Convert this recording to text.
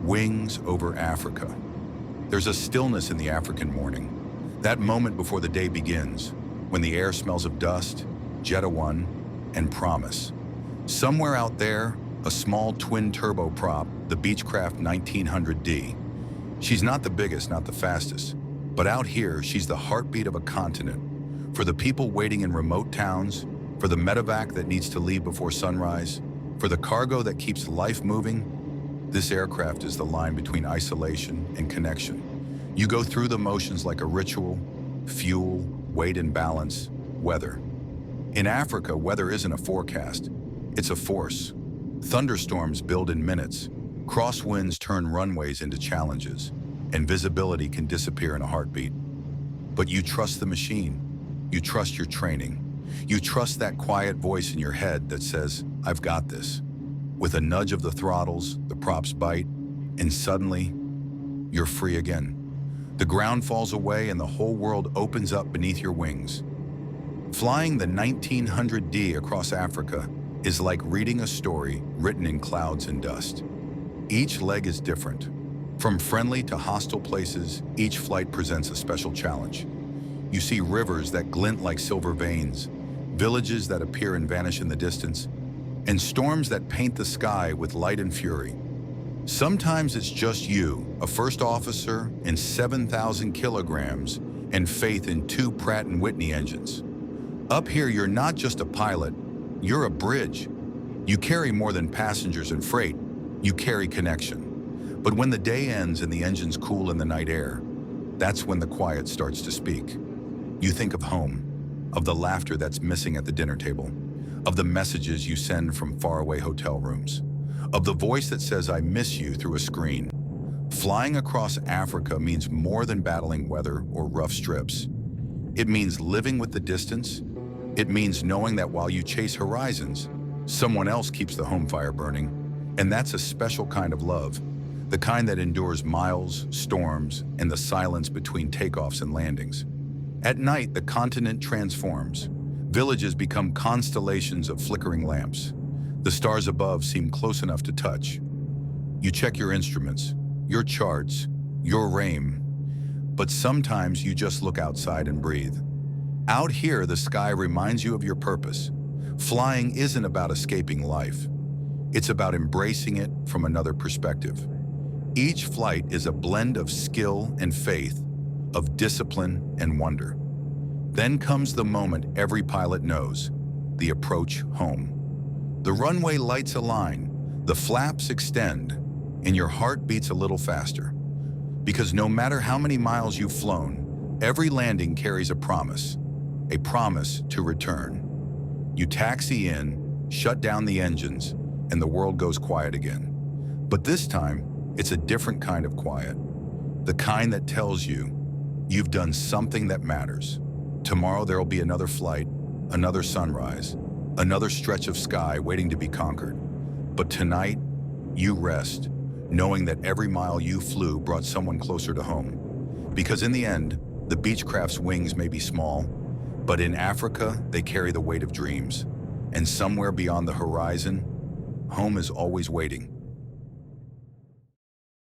Wings over Africa. There's a stillness in the African morning, that moment before the day begins, when the air smells of dust, Jetta 1, and promise. Somewhere out there, a small twin-turbo prop, the Beechcraft 1900D. She's not the biggest, not the fastest, but out here, she's the heartbeat of a continent. For the people waiting in remote towns, for the medevac that needs to leave before sunrise, for the cargo that keeps life moving, this aircraft is the line between isolation and connection. You go through the motions like a ritual: fuel, weight and balance, weather. In Africa, weather isn't a forecast, it's a force. Thunderstorms build in minutes, crosswinds turn runways into challenges, and visibility can disappear in a heartbeat. But you trust the machine, you trust your training, you trust that quiet voice in your head that says, "I've got this." With a nudge of the throttles, the props bite, and suddenly, you're free again. The ground falls away and the whole world opens up beneath your wings. Flying the 1900D across Africa is like reading a story written in clouds and dust. Each leg is different. From friendly to hostile places, each flight presents a special challenge. You see rivers that glint like silver veins, villages that appear and vanish in the distance, and storms that paint the sky with light and fury. Sometimes it's just you, a first officer and 7,000 kilograms, and faith in 2 Pratt & Whitney engines. Up here, you're not just a pilot, you're a bridge. You carry more than passengers and freight, you carry connection. But when the day ends and the engines cool in the night air, that's when the quiet starts to speak. You think of home, of the laughter that's missing at the dinner table, of the messages you send from faraway hotel rooms, of the voice that says, "I miss you," through a screen. Flying across Africa means more than battling weather or rough strips. It means living with the distance. It means knowing that while you chase horizons, someone else keeps the home fire burning. And that's a special kind of love, the kind that endures miles, storms, and the silence between takeoffs and landings. At night, the continent transforms. Villages become constellations of flickering lamps. The stars above seem close enough to touch. You check your instruments, your charts, your RAIM, but sometimes you just look outside and breathe. Out here, the sky reminds you of your purpose. Flying isn't about escaping life. It's about embracing it from another perspective. Each flight is a blend of skill and faith, of discipline and wonder. Then comes the moment every pilot knows, the approach home. The runway lights align, the flaps extend, and your heart beats a little faster. Because no matter how many miles you've flown, every landing carries a promise to return. You taxi in, shut down the engines, and the world goes quiet again. But this time, it's a different kind of quiet. The kind that tells you, you've done something that matters. Tomorrow there'll be another flight, another sunrise, another stretch of sky waiting to be conquered. But tonight, you rest, knowing that every mile you flew brought someone closer to home. Because in the end, the Beechcraft's wings may be small, but in Africa, they carry the weight of dreams. And somewhere beyond the horizon, home is always waiting.